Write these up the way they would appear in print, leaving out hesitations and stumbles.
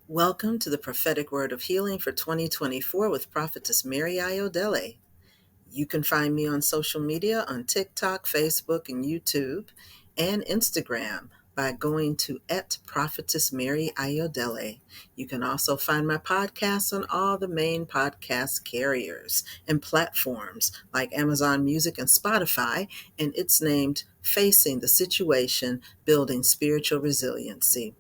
Welcome to the Prophetic Word of Healing for 2024 with Prophetess Mary Iodele. You can find me on social media on TikTok, Facebook, and YouTube, and Instagram by going to @Prophetess Mary Iodele. You can also find my podcasts on all the main podcast carriers and platforms like Amazon Music and Spotify, and it's named Facing the Situation, Building Spiritual Resiliency.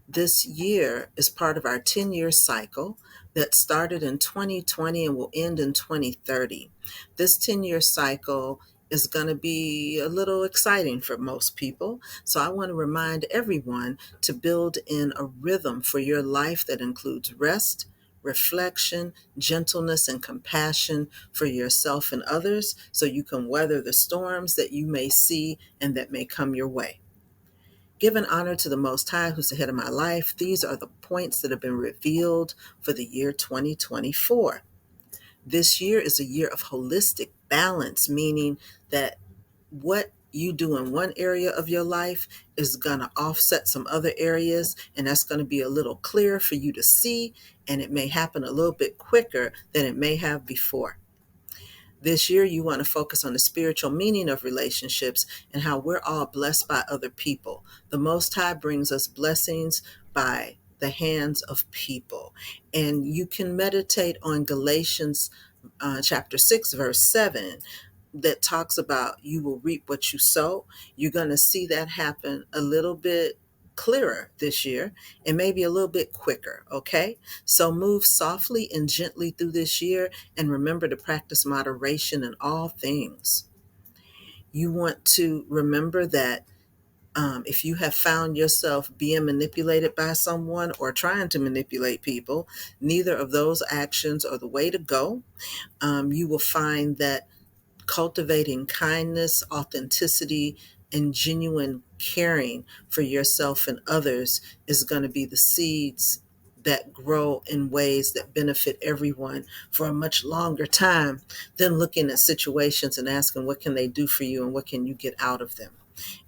This year is part of our 10-year cycle that started in 2020 and will end in 2030. This 10-year cycle is going to be a little exciting for most people. So I want to remind everyone to build in a rhythm for your life that includes rest, reflection, gentleness, and compassion for yourself and others so you can weather the storms that you may see and that may come your way. Giving honor to the Most High, who's the head of my life, these are the points that have been revealed for the year 2024. This year is a year of holistic balance, meaning that what you do in one area of your life is going to offset some other areas, and that's going to be a little clearer for you to see, and it may happen a little bit quicker than it may have before. This year, you want to focus on the spiritual meaning of relationships and how we're all blessed by other people. The Most High brings us blessings by the hands of people. And you can meditate on Galatians chapter 6, verse 7, that talks about you will reap what you sow. You're going to see that happen a little bit clearer this year and maybe a little bit quicker, okay? So move softly and gently through this year and remember to practice moderation in all things. You want to remember that if you have found yourself being manipulated by someone or trying to manipulate people, neither of those actions are the way to go. You will find that cultivating kindness, authenticity, and genuine caring for yourself and others is going to be the seeds that grow in ways that benefit everyone for a much longer time than looking at situations and asking what can they do for you and what can you get out of them.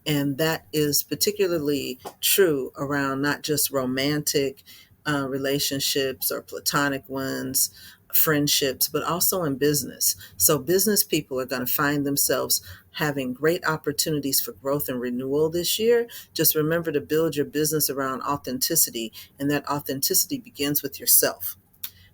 And that is particularly true around not just romantic relationships or platonic ones, friendships, but also in business. So business people are going to find themselves having great opportunities for growth and renewal this year. Just remember to build your business around authenticity, and that authenticity begins with yourself.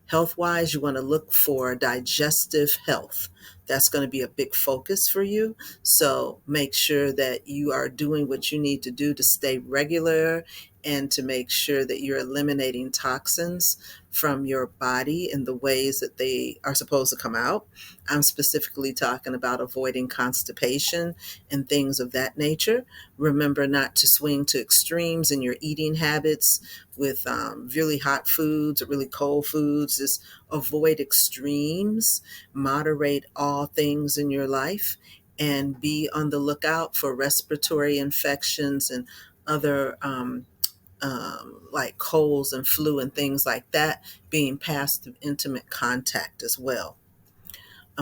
Health-wise, you want to look for digestive health. That's going to be a big focus for you. So make sure that you are doing what you need to do to stay regular and to make sure that you're eliminating toxins from your body in the ways that they are supposed to come out. I'm specifically talking about avoiding constipation and things of that nature. Remember not to swing to extremes in your eating habits with really hot foods or really cold foods. Just avoid extremes, moderate all things in your life, and be on the lookout for respiratory infections and other like colds and flu and things like that being passed through intimate contact as well.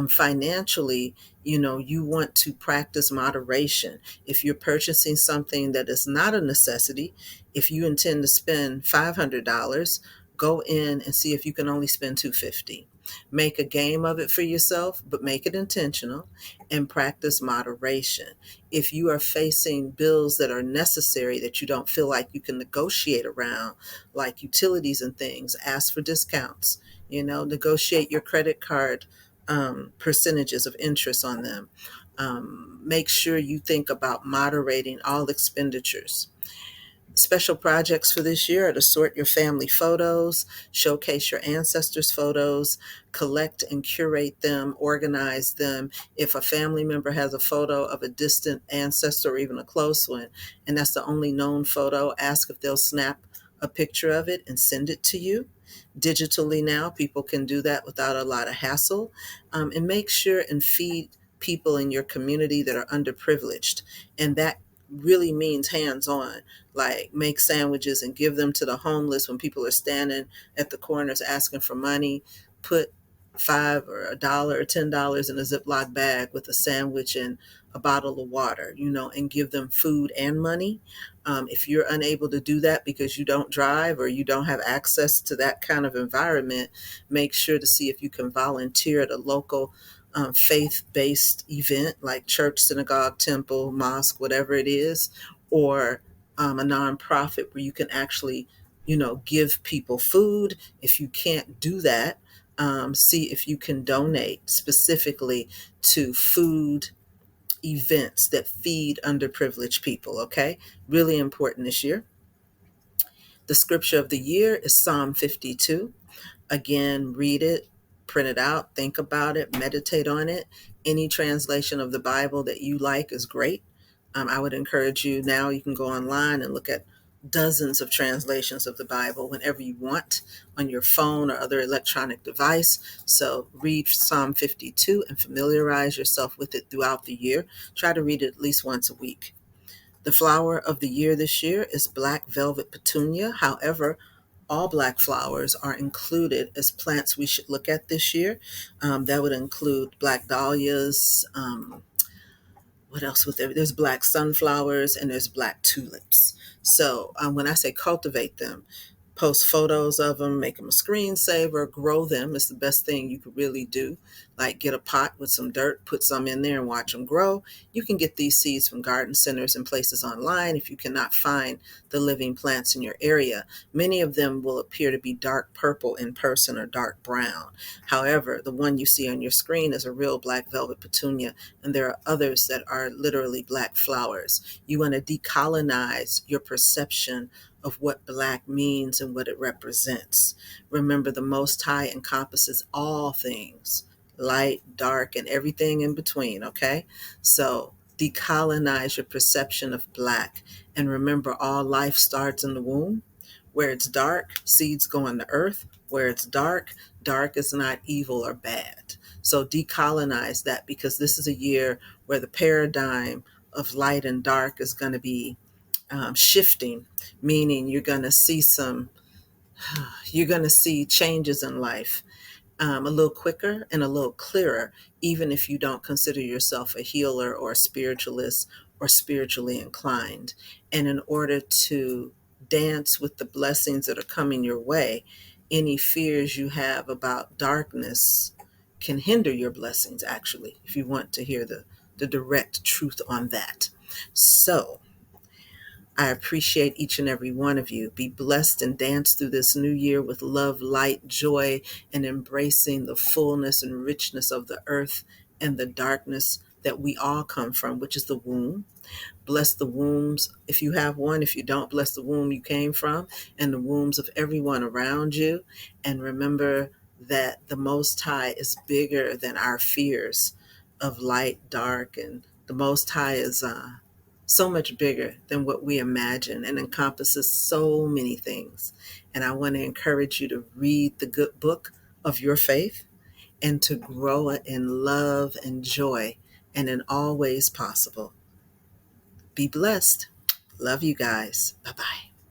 Financially, you want to practice moderation. If you're purchasing something that is not a necessity, if you intend to spend $500, go in and see if you can only spend $250. Make a game of it for yourself, but make it intentional and practice moderation. If you are facing bills that are necessary that you don't feel like you can negotiate around, like utilities and things, ask for discounts. Negotiate your credit card percentages of interest on them. Make sure you think about moderating all expenditures. Special projects for this year are to sort your family photos, showcase your ancestors' photos, collect and curate them, organize them. If a family member has a photo of a distant ancestor or even a close one, and that's the only known photo, ask if they'll snap a picture of it and send it to you. Digitally now, people can do that without a lot of hassle. And make sure and feed people in your community that are underprivileged. And that really means hands-on, like make sandwiches and give them to the homeless when people are standing at the corners asking for money. Put $5 or $1 or $10 in a Ziploc bag with a sandwich and a bottle of water, and give them food and money. If you're unable to do that because you don't drive or you don't have access to that kind of environment, make sure to see if you can volunteer at a local faith-based event like church, synagogue, temple, mosque, whatever it is, or a nonprofit where you can actually, give people food. If you can't do that, see if you can donate specifically to food events that feed underprivileged people, okay? Really important this year. The scripture of the year is Psalm 52. Again, read it, print it out, think about it, meditate on it. Any translation of the Bible that you like is great. I would encourage you now, you can go online and look at dozens of translations of the Bible whenever you want on your phone or other electronic device. So read Psalm 52 and familiarize yourself with it throughout the year. Try to read it at least once a week. The flower of the year this year is black velvet petunia. However, all black flowers are included as plants we should look at this year. That would include black dahlias. What else was there? There's black sunflowers and there's black tulips. So when I say cultivate them, post photos of them, make them a screensaver, grow them. It's the best thing you could really do. Like get a pot with some dirt, put some in there and watch them grow. You can get these seeds from garden centers and places online if you cannot find the living plants in your area. Many of them will appear to be dark purple in person or dark brown. However, the one you see on your screen is a real black velvet petunia, and there are others that are literally black flowers. You want to decolonize your perception of what black means and what it represents. Remember, the Most High encompasses all things, light, dark, and everything in between, okay? So decolonize your perception of black. And remember, all life starts in the womb. Where it's dark, seeds go in the earth. Where it's dark, dark is not evil or bad. So decolonize that, because this is a year where the paradigm of light and dark is going to be shifting, meaning you're going to see changes in life a little quicker and a little clearer, even if you don't consider yourself a healer or a spiritualist or spiritually inclined. And in order to dance with the blessings that are coming your way, any fears you have about darkness can hinder your blessings, actually, if you want to hear the direct truth on that. So I appreciate each and every one of you. Be blessed and dance through this new year with love, light, joy, and embracing the fullness and richness of the earth and the darkness that we all come from, which is the womb. Bless the wombs if you have one. If you don't, bless the womb you came from and the wombs of everyone around you. And remember that the Most High is bigger than our fears of light, dark, and the Most High is so much bigger than what we imagine and encompasses so many things. And I want to encourage you to read the good book of your faith and to grow in love and joy and in all ways possible. Be blessed. Love you guys. Bye-bye.